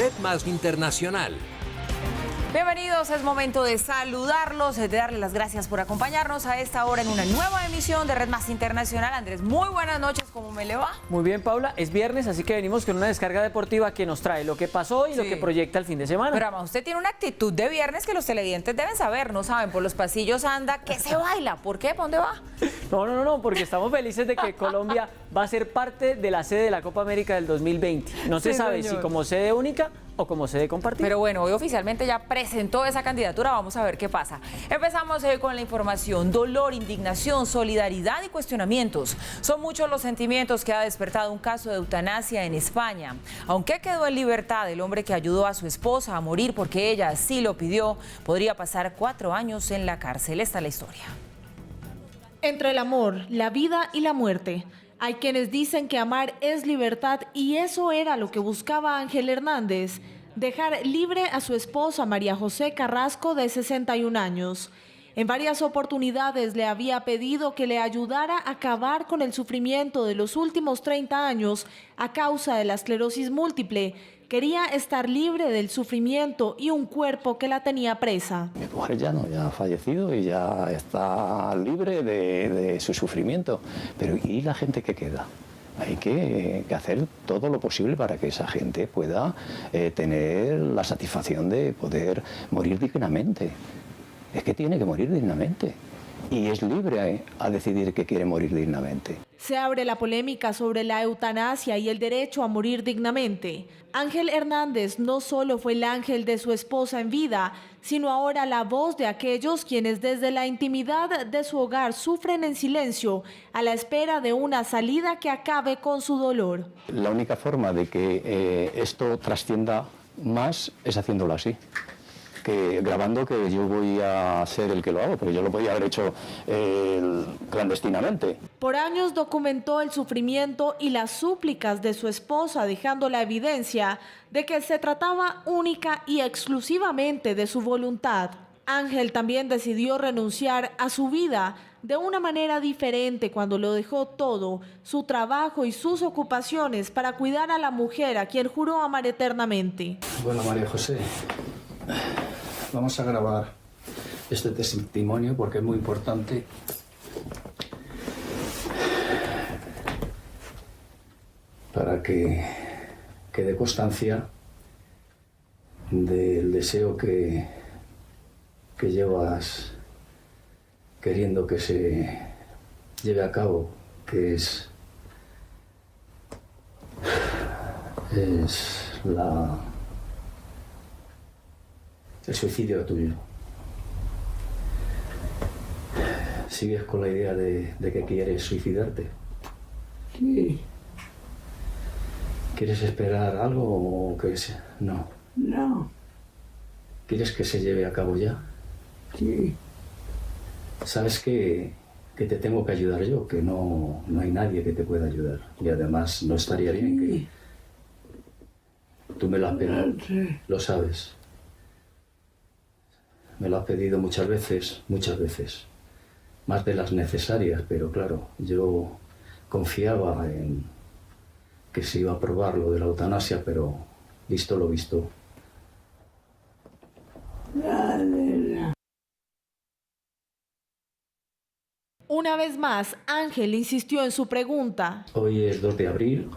Red Más Internacional. Bienvenidos, es momento de saludarlos, de darles las gracias por acompañarnos a esta hora en una nueva emisión de Red Más Internacional. Andrés, muy buenas noches, ¿cómo me le va? Muy bien, Paula, es viernes, así que venimos con una descarga deportiva que nos trae lo que pasó y lo que proyecta el fin de semana. Pero además usted tiene una actitud de viernes que los televidentes deben saber, no saben, por los pasillos anda, ¿qué se baila? ¿Por qué? ¿Para dónde va? No, porque estamos felices de que Colombia va a ser parte de la sede de la Copa América del 2020. No se sabe si como sede única o como sede compartida. Pero bueno, hoy oficialmente ya presentó esa candidatura, vamos a ver qué pasa. Empezamos con la información: dolor, indignación, solidaridad y cuestionamientos. Son muchos los sentimientos que ha despertado un caso de eutanasia en España. Aunque quedó en libertad el hombre que ayudó a su esposa a morir porque ella así lo pidió, podría pasar 4 años en la cárcel. Esta es la historia. Entre el amor, la vida y la muerte. Hay quienes dicen que amar es libertad y eso era lo que buscaba Ángel Hernández, dejar libre a su esposa María José Carrasco de 61 años. En varias oportunidades le había pedido que le ayudara a acabar con el sufrimiento de los últimos 30 años a causa de la esclerosis múltiple. Quería estar libre del sufrimiento y un cuerpo que la tenía presa. Mi mujer ya ha fallecido y ya está libre de su sufrimiento. Pero ¿y la gente que queda? Hay que hacer todo lo posible para que esa gente pueda tener la satisfacción de poder morir dignamente. Es que tiene que morir dignamente. Y es libre a decidir que quiere morir dignamente. Se abre la polémica sobre la eutanasia y el derecho a morir dignamente. Ángel Hernández no solo fue el ángel de su esposa en vida, sino ahora la voz de aquellos quienes desde la intimidad de su hogar sufren en silencio a la espera de una salida que acabe con su dolor. La única forma de que esto trascienda más es haciéndolo así. Grabando que yo voy a ser el que lo hago, pero yo lo podía haber hecho clandestinamente. Por años documentó el sufrimiento y las súplicas de su esposa, dejando la evidencia de que se trataba única y exclusivamente de su voluntad. Ángel también decidió renunciar a su vida de una manera diferente cuando lo dejó todo, su trabajo y sus ocupaciones, para cuidar a la mujer a quien juró amar eternamente. Bueno, María José, vamos a grabar este testimonio porque es muy importante. Para que quede constancia del deseo que llevas queriendo que se lleve a cabo, que es el suicidio tuyo. ¿Sigues con la idea de que quieres suicidarte? Sí. ¿Quieres esperar algo o qué es? No. No. ¿Quieres que se lleve a cabo ya? Sí. Sabes que te tengo que ayudar yo, que no hay nadie que te pueda ayudar. Y además no estaría bien que tú me lo has pedido. Sí. Lo sabes. Me lo has pedido muchas veces, más de las necesarias, pero claro, yo confiaba en que se iba a aprobar lo de la eutanasia, pero visto lo visto. Una vez más, Ángel insistió en su pregunta. Hoy es 2 de abril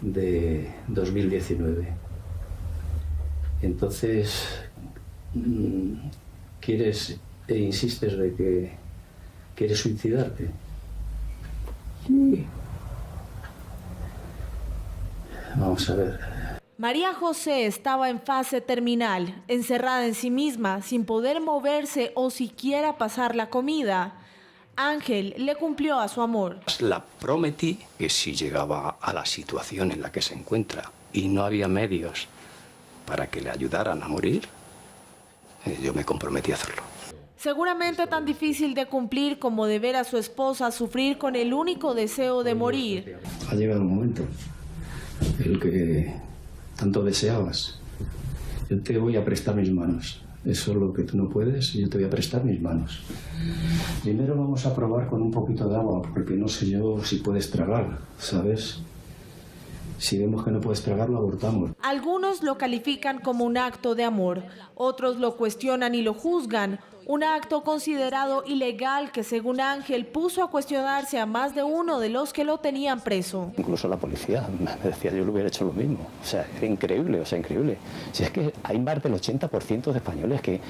de 2019. Entonces, ¿quieres e insistes de que quieres suicidarte? Sí. Vamos a ver. María José estaba en fase terminal, encerrada en sí misma, sin poder moverse o siquiera pasar la comida. Ángel le cumplió a su amor. La prometí que si llegaba a la situación en la que se encuentra y no había medios para que le ayudaran a morir, yo me comprometí a hacerlo. Seguramente tan difícil de cumplir como de ver a su esposa sufrir con el único deseo de morir. Ha llegado el momento, el que tanto deseabas. Yo te voy a prestar mis manos. Eso es lo que tú no puedes, yo te voy a prestar mis manos. Primero vamos a probar con un poquito de agua, porque no sé yo si puedes tragar, ¿sabes? Si vemos que no puedes tragarlo, abortamos. Algunos lo califican como un acto de amor, otros lo cuestionan y lo juzgan. Un acto considerado ilegal que, según Ángel, puso a cuestionarse a más de uno de los que lo tenían preso. Incluso la policía me decía yo lo hubiera hecho lo mismo. O sea, es increíble, increíble. Si es que hay más del 80% de españoles que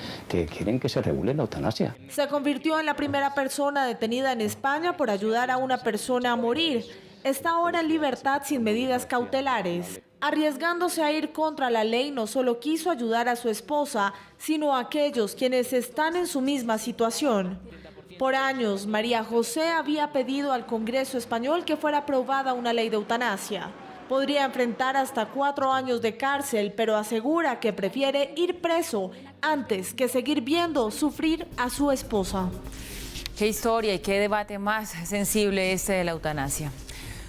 quieren que se regule la eutanasia. Se convirtió en la primera persona detenida en España por ayudar a una persona a morir. Está ahora en libertad sin medidas cautelares. Arriesgándose a ir contra la ley, no solo quiso ayudar a su esposa, sino a aquellos quienes están en su misma situación. Por años, María José había pedido al Congreso español que fuera aprobada una ley de eutanasia. Podría enfrentar hasta 4 años de cárcel, pero asegura que prefiere ir preso antes que seguir viendo sufrir a su esposa. Qué historia y qué debate más sensible este de la eutanasia.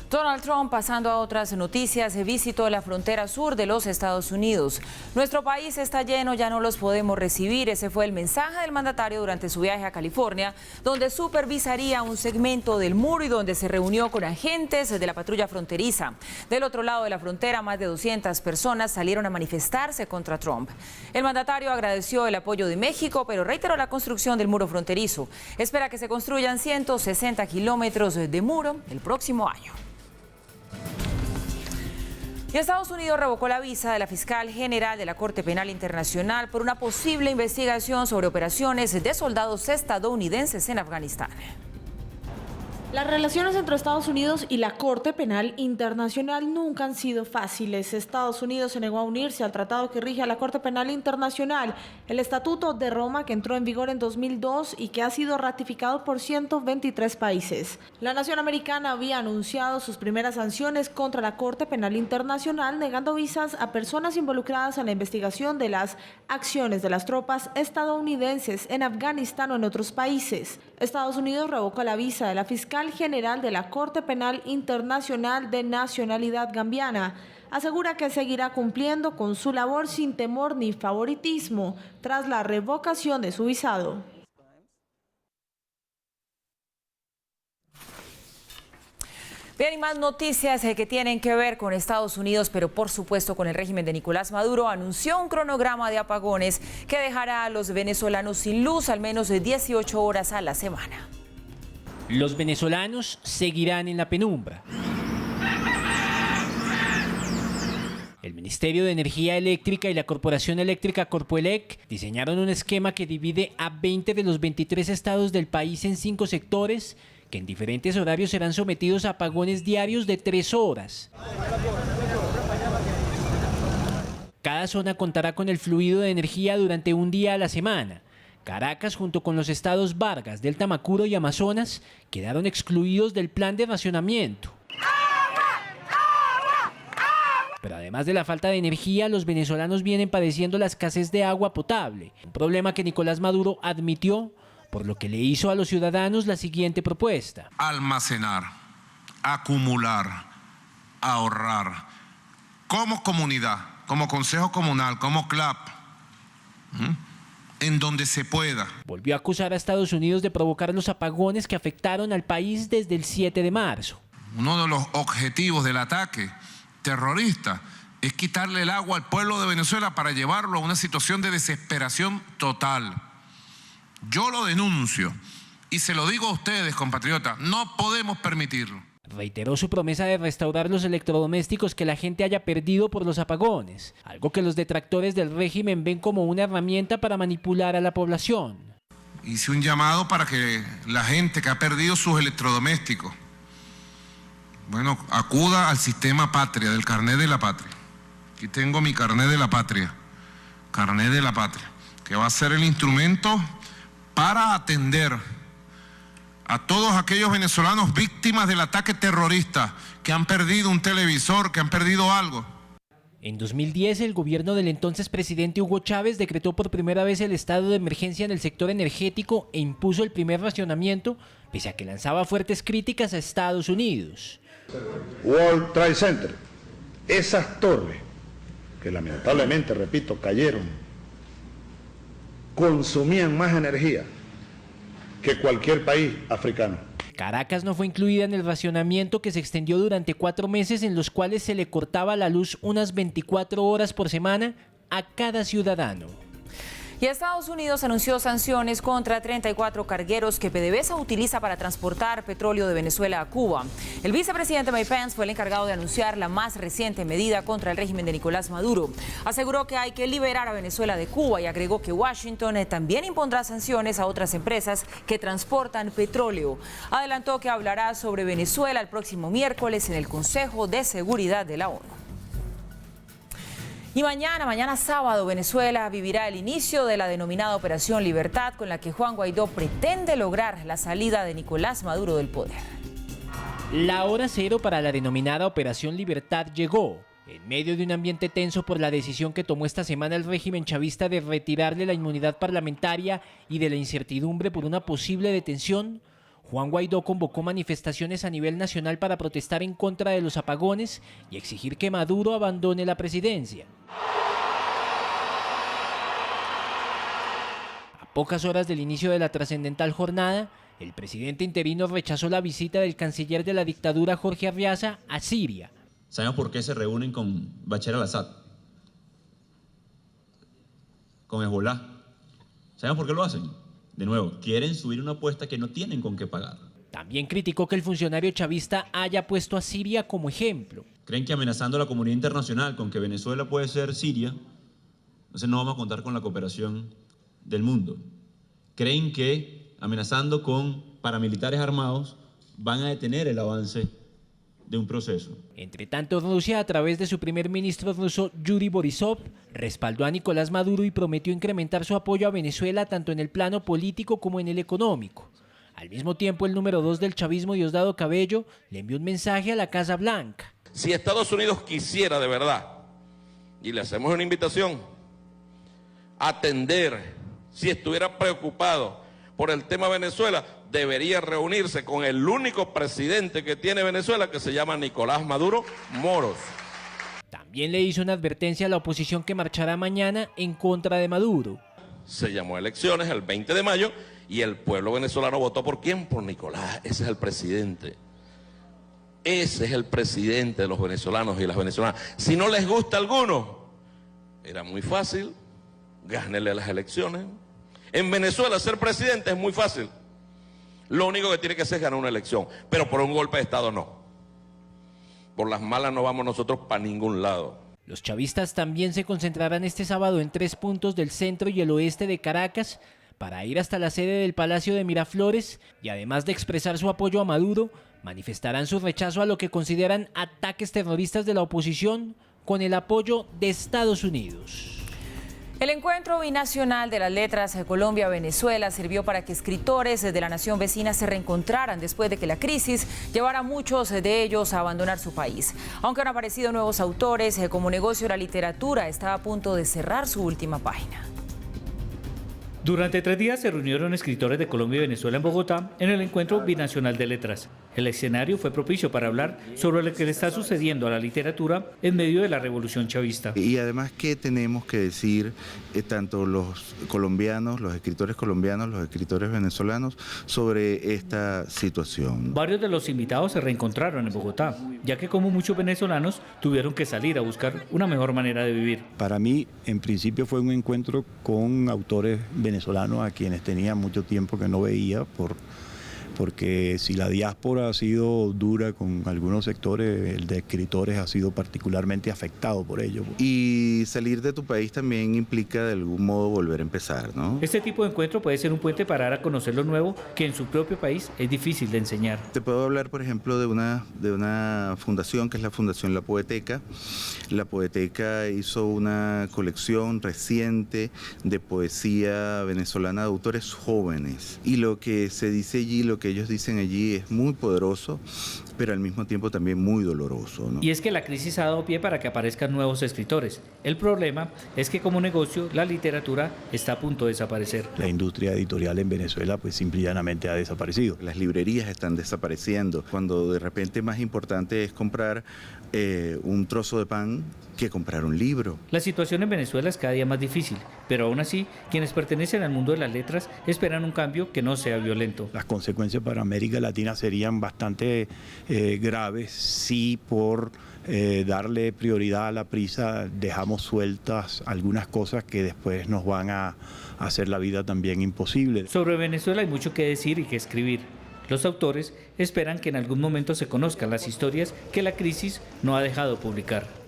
Donald Trump, pasando a otras noticias, visitó la frontera sur de los Estados Unidos. Nuestro país está lleno, ya no los podemos recibir. Ese fue el mensaje del mandatario durante su viaje a California, donde supervisaría un segmento del muro y donde se reunió con agentes de la patrulla fronteriza. Del otro lado de la frontera, más de 200 personas salieron a manifestarse contra Trump. El mandatario agradeció el apoyo de México, pero reiteró la construcción del muro fronterizo. Espera que se construyan 160 kilómetros de muro el próximo año. Y Estados Unidos revocó la visa de la fiscal general de la Corte Penal Internacional por una posible investigación sobre operaciones de soldados estadounidenses en Afganistán. Las relaciones entre Estados Unidos y la Corte Penal Internacional nunca han sido fáciles. Estados Unidos se negó a unirse al tratado que rige a la Corte Penal Internacional, el Estatuto de Roma, que entró en vigor en 2002 y que ha sido ratificado por 123 países. La nación americana había anunciado sus primeras sanciones contra la Corte Penal Internacional, negando visas a personas involucradas en la investigación de las acciones de las tropas estadounidenses en Afganistán o en otros países. Estados Unidos revocó la visa de la fiscal general de la Corte Penal Internacional de nacionalidad gambiana. Asegura que seguirá cumpliendo con su labor sin temor ni favoritismo tras la revocación de su visado. Bien, y más noticias que tienen que ver con Estados Unidos, pero por supuesto con el régimen de Nicolás Maduro. Anunció un cronograma de apagones que dejará a los venezolanos sin luz al menos de 18 horas a la semana. Los venezolanos seguirán en la penumbra. El Ministerio de Energía Eléctrica y la Corporación Eléctrica Corpoelec diseñaron un esquema que divide a 20 de los 23 estados del país en 5 sectores que en diferentes horarios serán sometidos a apagones diarios de 3 horas. Cada zona contará con el fluido de energía durante un día a la semana. Caracas, junto con los estados Vargas, Delta Macuro y Amazonas, quedaron excluidos del plan de racionamiento. Pero además de la falta de energía, los venezolanos vienen padeciendo la escasez de agua potable, un problema que Nicolás Maduro admitió, por lo que le hizo a los ciudadanos la siguiente propuesta: almacenar, acumular, ahorrar, como comunidad, como consejo comunal, como CLAP, en donde se pueda. Volvió a acusar a Estados Unidos de provocar los apagones que afectaron al país desde el 7 de marzo. Uno de los objetivos del ataque terrorista es quitarle el agua al pueblo de Venezuela para llevarlo a una situación de desesperación total. Yo lo denuncio y se lo digo a ustedes, compatriotas, no podemos permitirlo. Reiteró su promesa de restaurar los electrodomésticos que la gente haya perdido por los apagones, algo que los detractores del régimen ven como una herramienta para manipular a la población. Hice un llamado para que la gente que ha perdido sus electrodomésticos, bueno, acuda al sistema patria, del carnet de la patria. Aquí tengo mi carnet de la patria, que va a ser el instrumento para atender a todos aquellos venezolanos víctimas del ataque terrorista que han perdido un televisor, que han perdido algo. En 2010, el gobierno del entonces presidente Hugo Chávez decretó por primera vez el estado de emergencia en el sector energético e impuso el primer racionamiento, pese a que lanzaba fuertes críticas a Estados Unidos. World Trade Center, esas torres que lamentablemente, repito, cayeron, consumían más energía que cualquier país africano. Caracas no fue incluida en el racionamiento que se extendió durante 4 meses en los cuales se le cortaba la luz unas 24 horas por semana a cada ciudadano. Y Estados Unidos anunció sanciones contra 34 cargueros que PDVSA utiliza para transportar petróleo de Venezuela a Cuba. El vicepresidente Mike Pence fue el encargado de anunciar la más reciente medida contra el régimen de Nicolás Maduro. Aseguró que hay que liberar a Venezuela de Cuba y agregó que Washington también impondrá sanciones a otras empresas que transportan petróleo. Adelantó que hablará sobre Venezuela el próximo miércoles en el Consejo de Seguridad de la ONU. Y mañana sábado, Venezuela vivirá el inicio de la denominada Operación Libertad, con la que Juan Guaidó pretende lograr la salida de Nicolás Maduro del poder. La hora cero para la denominada Operación Libertad llegó, en medio de un ambiente tenso por la decisión que tomó esta semana el régimen chavista de retirarle la inmunidad parlamentaria y de la incertidumbre por una posible detención. Juan Guaidó convocó manifestaciones a nivel nacional para protestar en contra de los apagones y exigir que Maduro abandone la presidencia. A pocas horas del inicio de la trascendental jornada, el presidente interino rechazó la visita del canciller de la dictadura Jorge Arreaza a Siria. ¿Sabemos por qué se reúnen con Bashar al-Assad? Con Hezbollah. ¿Sabemos por qué lo hacen? De nuevo, quieren subir una apuesta que no tienen con qué pagar. También criticó que el funcionario chavista haya puesto a Siria como ejemplo. Creen que amenazando a la comunidad internacional con que Venezuela puede ser Siria, entonces no vamos a contar con la cooperación del mundo. Creen que amenazando con paramilitares armados van a detener el avance de un proceso. Entre tanto, Rusia, a través de su primer ministro ruso Yuri Borisov, respaldó a Nicolás Maduro y prometió incrementar su apoyo a Venezuela tanto en el plano político como en el económico. Al mismo tiempo, el número 2 del chavismo, Diosdado Cabello, le envió un mensaje a la Casa Blanca. Si Estados Unidos quisiera de verdad, y le hacemos una invitación, atender, si estuviera preocupado por el tema Venezuela, debería reunirse con el único presidente que tiene Venezuela, que se llama Nicolás Maduro Moros. También le hizo una advertencia a la oposición que marchará mañana en contra de Maduro. Se llamó a elecciones el 20 de mayo y el pueblo venezolano votó ¿por quién? Por Nicolás. Ese es el presidente. Ese es el presidente de los venezolanos y las venezolanas. Si no les gusta a alguno, era muy fácil, gánenle las elecciones. En Venezuela ser presidente es muy fácil. Lo único que tiene que hacer es ganar una elección, pero por un golpe de Estado no. Por las malas no vamos nosotros para ningún lado. Los chavistas también se concentrarán este sábado en 3 puntos del centro y el oeste de Caracas para ir hasta la sede del Palacio de Miraflores y, además de expresar su apoyo a Maduro, manifestarán su rechazo a lo que consideran ataques terroristas de la oposición con el apoyo de Estados Unidos. El encuentro binacional de las letras Colombia-Venezuela sirvió para que escritores de la nación vecina se reencontraran después de que la crisis llevara a muchos de ellos a abandonar su país. Aunque han aparecido nuevos autores, como negocio la literatura está a punto de cerrar su última página. Durante 3 días se reunieron escritores de Colombia y Venezuela en Bogotá en el encuentro binacional de letras. El escenario fue propicio para hablar sobre lo que le está sucediendo a la literatura en medio de la revolución chavista. Y además, ¿qué tenemos que decir tanto los colombianos, los escritores colombianos, los escritores venezolanos sobre esta situación? Varios de los invitados se reencontraron en Bogotá, ya que como muchos venezolanos tuvieron que salir a buscar una mejor manera de vivir. Para mí, en principio, fue un encuentro con autores venezolanos a quienes tenía mucho tiempo que no veía, porque si la diáspora ha sido dura con algunos sectores, el de escritores ha sido particularmente afectado por ello. Y salir de tu país también implica de algún modo volver a empezar, ¿no? Este tipo de encuentro puede ser un puente para dar a conocer lo nuevo que en su propio país es difícil de enseñar. Te puedo hablar, por ejemplo, de una fundación que es la Fundación La Poeteca. La Poeteca hizo una colección reciente de poesía venezolana de autores jóvenes. Y lo que se dice allí, lo que ellos dicen allí es muy poderoso, pero al mismo tiempo también muy doloroso, ¿no? Y es que la crisis ha dado pie para que aparezcan nuevos escritores. El problema es que como negocio la literatura está a punto de desaparecer. La industria editorial en Venezuela pues simple y llanamente ha desaparecido. Las librerías están desapareciendo, cuando de repente más importante es comprar un trozo de pan que comprar un libro. La situación en Venezuela es cada día más difícil, pero aún así quienes pertenecen al mundo de las letras esperan un cambio que no sea violento. Las consecuencias consecuencias para América Latina serían bastante graves si por darle prioridad a la prisa dejamos sueltas algunas cosas que después nos van a hacer la vida también imposible. Sobre Venezuela hay mucho que decir y que escribir. Los autores esperan que en algún momento se conozcan las historias que la crisis no ha dejado publicar.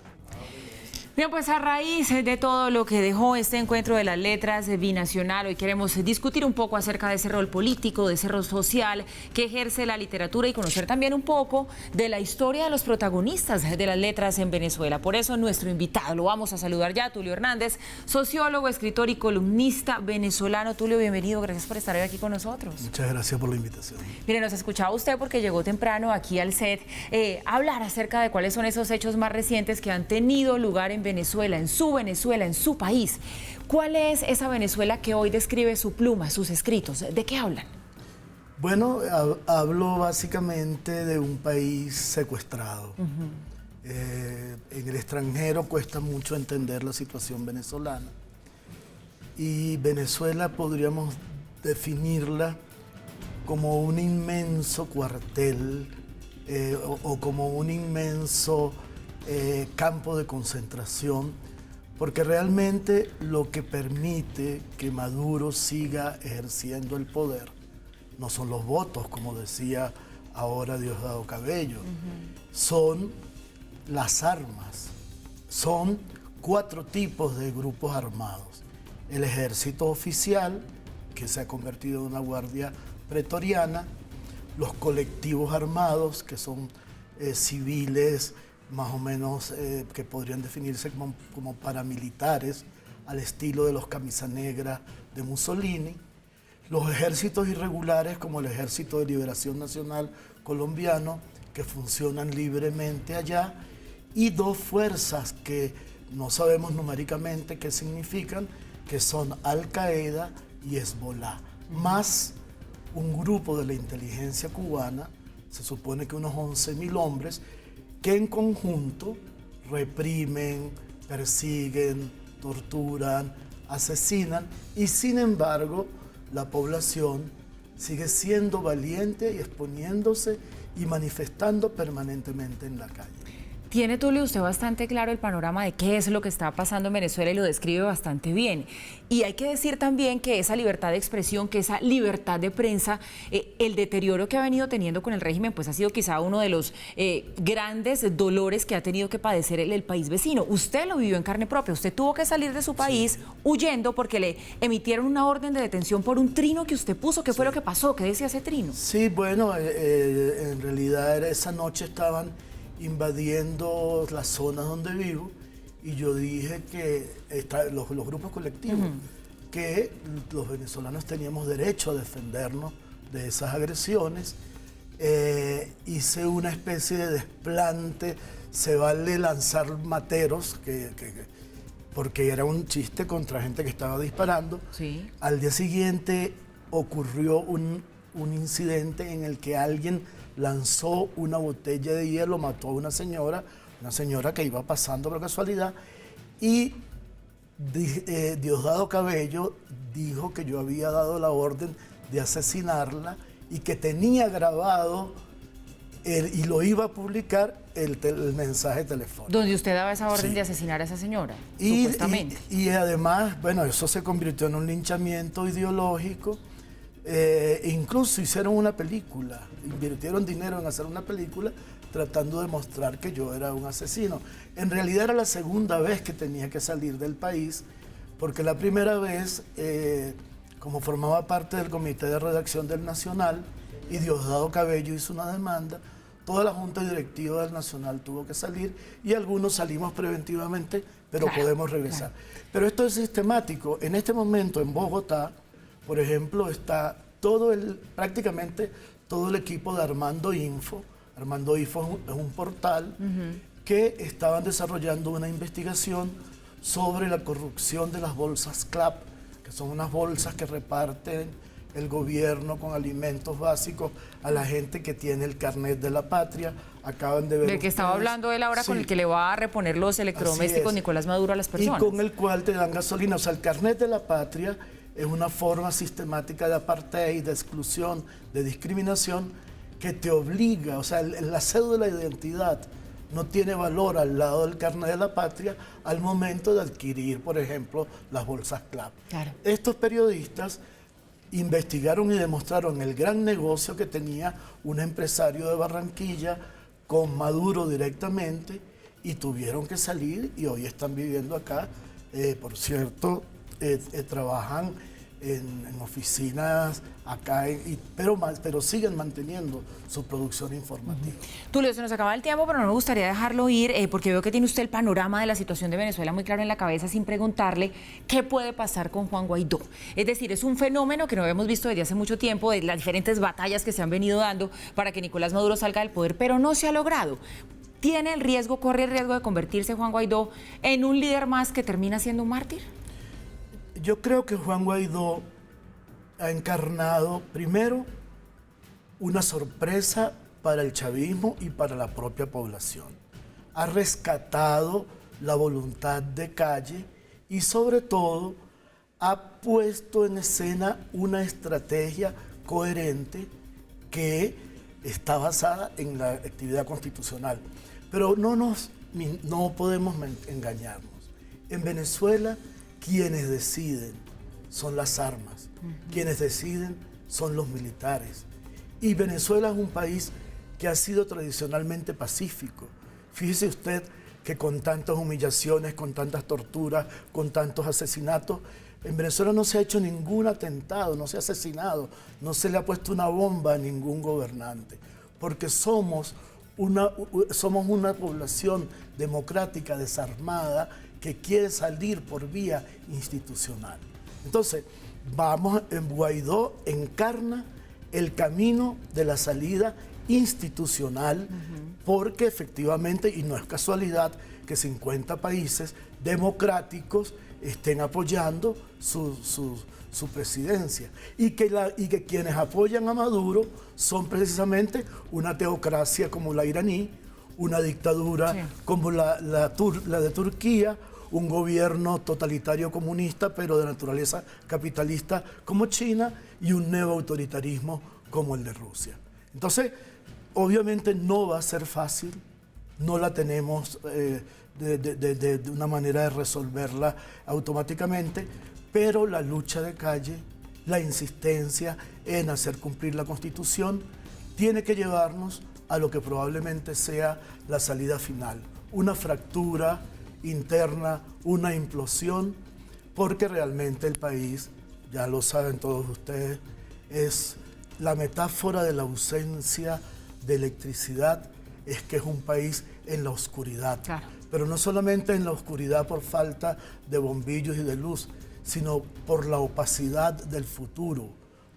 Bien, pues a raíz de todo lo que dejó este encuentro de las letras binacional, hoy queremos discutir un poco acerca de ese rol político, de ese rol social que ejerce la literatura y conocer también un poco de la historia de los protagonistas de las letras en Venezuela. Por eso nuestro invitado, lo vamos a saludar ya, Tulio Hernández, sociólogo, escritor y columnista venezolano. Tulio, bienvenido, gracias por estar hoy aquí con nosotros. Muchas gracias por la invitación. Mire, nos escuchaba usted porque llegó temprano aquí al set hablar acerca de cuáles son esos hechos más recientes que han tenido lugar en Venezuela, en su país. ¿Cuál es esa Venezuela que hoy describe su pluma, sus escritos? ¿De qué hablan? Bueno, hablo básicamente de un país secuestrado. En el extranjero cuesta mucho entender la situación venezolana. Y Venezuela podríamos definirla como un inmenso cuartel o como un inmenso campo de concentración, porque realmente lo que permite que Maduro siga ejerciendo el poder no son los votos, como decía ahora Diosdado Cabello, son las armas, son 4 tipos de grupos armados. El ejército oficial, que se ha convertido en una guardia pretoriana, los colectivos armados, que son civiles más o menos que podrían definirse como paramilitares, al estilo de los camisa negra de Mussolini, los ejércitos irregulares como el Ejército de Liberación Nacional colombiano, que funcionan libremente allá, y 2 fuerzas que no sabemos numéricamente qué significan, que son Al-Qaeda y Hezbollah, más un grupo de la inteligencia cubana, se supone que unos 11.000 hombres, que en conjunto reprimen, persiguen, torturan, asesinan, y sin embargo la población sigue siendo valiente y exponiéndose y manifestando permanentemente en la calle. Tiene, Tulio, usted bastante claro el panorama de qué es lo que está pasando en Venezuela y lo describe bastante bien. Y hay que decir también que esa libertad de expresión, que esa libertad de prensa, el deterioro que ha venido teniendo con el régimen, pues ha sido quizá uno de los grandes dolores que ha tenido que padecer el país vecino. Usted lo vivió en carne propia, usted tuvo que salir de su país huyendo porque le emitieron una orden de detención por un trino que usted puso. ¿Qué fue lo que pasó? ¿Qué decía ese trino? Sí, bueno, en realidad esa noche estaban invadiendo las zonas donde vivo y yo dije que los grupos colectivos, que los venezolanos teníamos derecho a defendernos de esas agresiones. Hice una especie de desplante, se vale lanzar materos, porque era un chiste contra gente que estaba disparando. Sí. Al día siguiente ocurrió un incidente en el que alguien lanzó una botella de hielo, mató a una señora que iba pasando por casualidad, y Diosdado Cabello dijo que yo había dado la orden de asesinarla y que tenía grabado y lo iba a publicar el mensaje telefónico. Donde usted daba esa orden de asesinar a esa señora, supuestamente. Y además, bueno, eso se convirtió en un linchamiento ideológico. Incluso hicieron una película, invirtieron dinero en hacer una película tratando de mostrar que yo era un asesino. En realidad era la segunda vez que tenía que salir del país, porque la primera vez, como formaba parte del comité de redacción del Nacional, y Diosdado Cabello hizo una demanda, toda la junta directiva del Nacional tuvo que salir y algunos salimos preventivamente, pero podemos regresar. Pero esto es sistemático. En este momento en Bogotá, por ejemplo, está prácticamente todo el equipo de Armando Info. Armando Info es un portal que estaban desarrollando una investigación sobre la corrupción de las bolsas CLAP, que son unas bolsas que reparten el gobierno con alimentos básicos a la gente que tiene el carnet de la patria. Acaban de ver del que estaba hablando él ahora, con el que le va a reponer los electrodomésticos Nicolás Maduro a las personas. Y con el cual te dan gasolina. O sea, el carnet de la patria es una forma sistemática de apartheid, de exclusión, de discriminación que te obliga, o sea, la cédula de identidad no tiene valor al lado del carnet de la patria al momento de adquirir, por ejemplo, las bolsas CLAP. Claro. Estos periodistas investigaron y demostraron el gran negocio que tenía un empresario de Barranquilla con Maduro directamente y tuvieron que salir y hoy están viviendo acá. Por cierto, trabajan en oficinas acá, pero siguen manteniendo su producción informativa. Tulio, se nos acaba el tiempo, pero no me gustaría dejarlo ir porque veo que tiene usted el panorama de la situación de Venezuela muy claro en la cabeza sin preguntarle qué puede pasar con Juan Guaidó. Es decir, es un fenómeno que no habíamos visto desde hace mucho tiempo, de las diferentes batallas que se han venido dando para que Nicolás Maduro salga del poder, pero no se ha logrado. Corre el riesgo de convertirse Juan Guaidó en un líder más que termina siendo un mártir? Yo creo que Juan Guaidó ha encarnado, primero, una sorpresa para el chavismo y para la propia población. Ha rescatado la voluntad de calle y, sobre todo, ha puesto en escena una estrategia coherente que está basada en la actividad constitucional. Pero no podemos engañarnos. En Venezuela, quienes deciden son las armas, quienes deciden son los militares. Y Venezuela es un país que ha sido tradicionalmente pacífico. Fíjese usted que con tantas humillaciones, con tantas torturas, con tantos asesinatos, en Venezuela no se ha hecho ningún atentado, no se ha asesinado, no se le ha puesto una bomba a ningún gobernante, porque somos una población democrática, desarmada, que quiere salir por vía institucional. Entonces, Guaidó encarna el camino de la salida institucional, porque efectivamente, y no es casualidad, que 50 países democráticos estén apoyando su presidencia y que quienes apoyan a Maduro son precisamente una teocracia como la iraní, una dictadura como la de Turquía, un gobierno totalitario comunista pero de naturaleza capitalista como China y un neoautoritarismo como el de Rusia. Entonces, obviamente no va a ser fácil, no la tenemos de una manera de resolverla automáticamente, pero la lucha de calle, la insistencia en hacer cumplir la Constitución, tiene que llevarnos a lo que probablemente sea la salida final, una fractura interna, una implosión, porque realmente el país, ya lo saben todos ustedes, es la metáfora de la ausencia de electricidad, es que es un país en la oscuridad. Claro. Pero no solamente en la oscuridad por falta de bombillos y de luz, sino por la opacidad del futuro,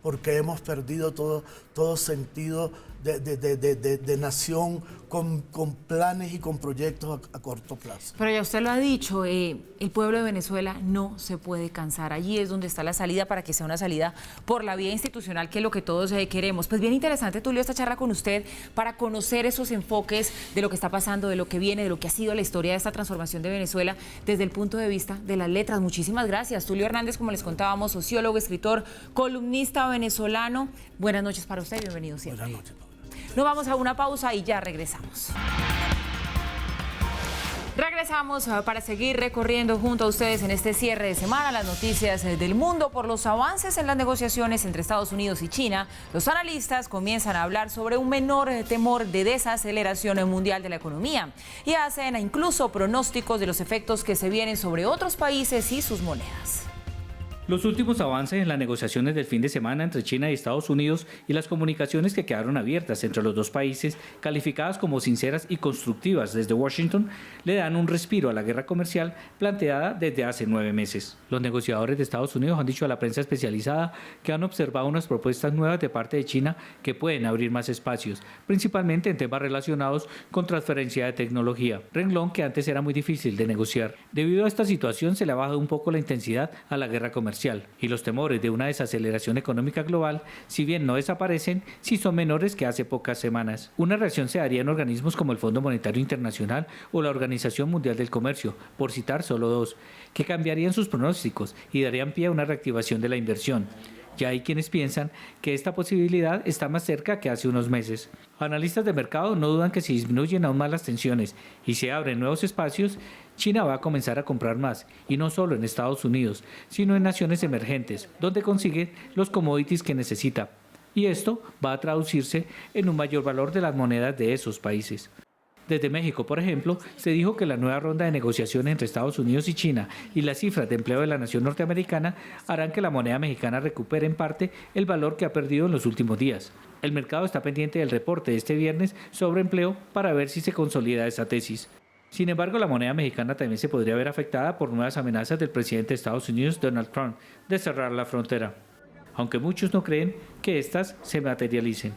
porque hemos perdido todo sentido de nación con planes y con proyectos a corto plazo. Pero ya usted lo ha dicho, el pueblo de Venezuela no se puede cansar. Allí es donde está la salida para que sea una salida por la vía institucional, que es lo que todos queremos. Pues bien interesante, Tulio, esta charla con usted para conocer esos enfoques de lo que está pasando, de lo que viene, de lo que ha sido la historia de esta transformación de Venezuela desde el punto de vista de las letras. Muchísimas gracias. Tulio Hernández, como les contábamos, sociólogo, escritor, columnista venezolano. Buenas noches para usted, bienvenido siempre. Buenas noches. Nos vamos a una pausa y ya regresamos. Regresamos para seguir recorriendo junto a ustedes en este cierre de semana las noticias del mundo. Por los avances en las negociaciones entre Estados Unidos y China, los analistas comienzan a hablar sobre un menor temor de desaceleración mundial de la economía y hacen incluso pronósticos de los efectos que se vienen sobre otros países y sus monedas. Los últimos avances en las negociaciones del fin de semana entre China y Estados Unidos y las comunicaciones que quedaron abiertas entre los dos países, calificadas como sinceras y constructivas desde Washington, le dan un respiro a la guerra comercial planteada desde hace 9 meses. Los negociadores de Estados Unidos han dicho a la prensa especializada que han observado unas propuestas nuevas de parte de China que pueden abrir más espacios, principalmente en temas relacionados con transferencia de tecnología, renglón que antes era muy difícil de negociar. Debido a esta situación se le ha bajado un poco la intensidad a la guerra comercial. comercial. Y los temores de una desaceleración económica global, si bien no desaparecen, sí son menores que hace pocas semanas. Una reacción se daría en organismos como el Fondo Monetario Internacional o la Organización Mundial del Comercio, por citar solo dos, que cambiarían sus pronósticos y darían pie a una reactivación de la inversión. Ya hay quienes piensan que esta posibilidad está más cerca que hace unos meses. Analistas de mercado no dudan que si disminuyen aún más las tensiones y se abren nuevos espacios, China va a comenzar a comprar más, y no solo en Estados Unidos, sino en naciones emergentes, donde consigue los commodities que necesita. Y esto va a traducirse en un mayor valor de las monedas de esos países. Desde México, por ejemplo, se dijo que la nueva ronda de negociación entre Estados Unidos y China y las cifras de empleo de la nación norteamericana harán que la moneda mexicana recupere en parte el valor que ha perdido en los últimos días. El mercado está pendiente del reporte de este viernes sobre empleo para ver si se consolida esa tesis. Sin embargo, la moneda mexicana también se podría ver afectada por nuevas amenazas del presidente de Estados Unidos, Donald Trump, de cerrar la frontera, aunque muchos no creen que estas se materialicen.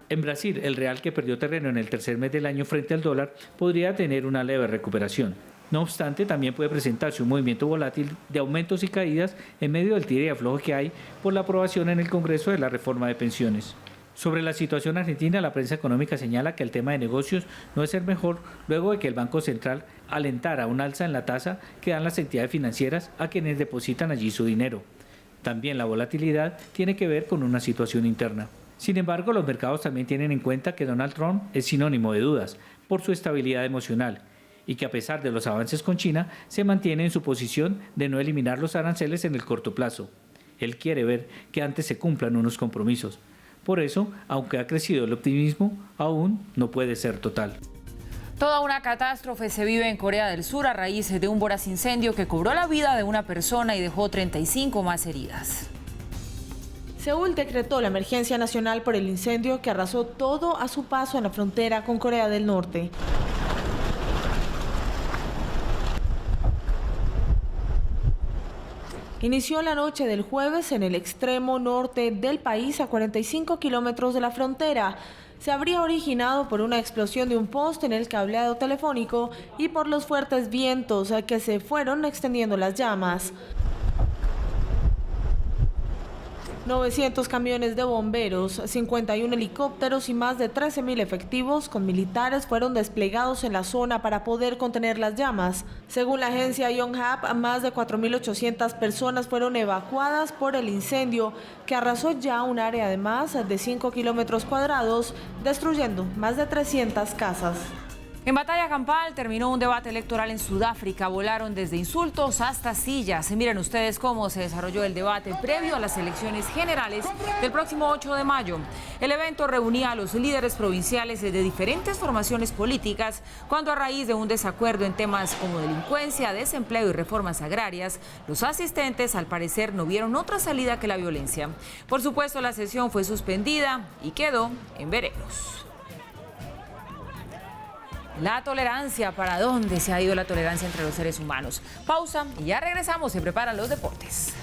En Brasil, el real, que perdió terreno en el tercer mes del año frente al dólar, podría tener una leve recuperación. No obstante, también puede presentarse un movimiento volátil de aumentos y caídas en medio del tire y afloje que hay por la aprobación en el Congreso de la reforma de pensiones. Sobre la situación argentina, la prensa económica señala que el tema de negocios no es el mejor luego de que el Banco Central alentara un alza en la tasa que dan las entidades financieras a quienes depositan allí su dinero. También la volatilidad tiene que ver con una situación interna. Sin embargo, los mercados también tienen en cuenta que Donald Trump es sinónimo de dudas por su estabilidad emocional y que a pesar de los avances con China, se mantiene en su posición de no eliminar los aranceles en el corto plazo. Él quiere ver que antes se cumplan unos compromisos. Por eso, aunque ha crecido el optimismo, aún no puede ser total. Toda una catástrofe se vive en Corea del Sur a raíz de un voraz incendio que cobró la vida de una persona y dejó 35 más heridas. Seúl decretó la emergencia nacional por el incendio que arrasó todo a su paso en la frontera con Corea del Norte. Inició la noche del jueves en el extremo norte del país, a 45 kilómetros de la frontera. Se habría originado por una explosión de un poste en el cableado telefónico y por los fuertes vientos que se fueron extendiendo las llamas. 900 camiones de bomberos, 51 helicópteros y más de 13.000 efectivos con militares fueron desplegados en la zona para poder contener las llamas. Según la agencia Yonhap, más de 4.800 personas fueron evacuadas por el incendio, que arrasó ya un área de más de 5 kilómetros cuadrados, destruyendo más de 300 casas. En batalla campal terminó un debate electoral en Sudáfrica. Volaron desde insultos hasta sillas. Miren ustedes cómo se desarrolló el debate previo a las elecciones generales del próximo 8 de mayo. El evento reunía a los líderes provinciales de diferentes formaciones políticas cuando, a raíz de un desacuerdo en temas como delincuencia, desempleo y reformas agrarias, los asistentes al parecer no vieron otra salida que la violencia. Por supuesto, la sesión fue suspendida y quedó en veremos. La tolerancia, ¿para dónde se ha ido la tolerancia entre los seres humanos? Pausa y ya regresamos. Se preparan los deportes.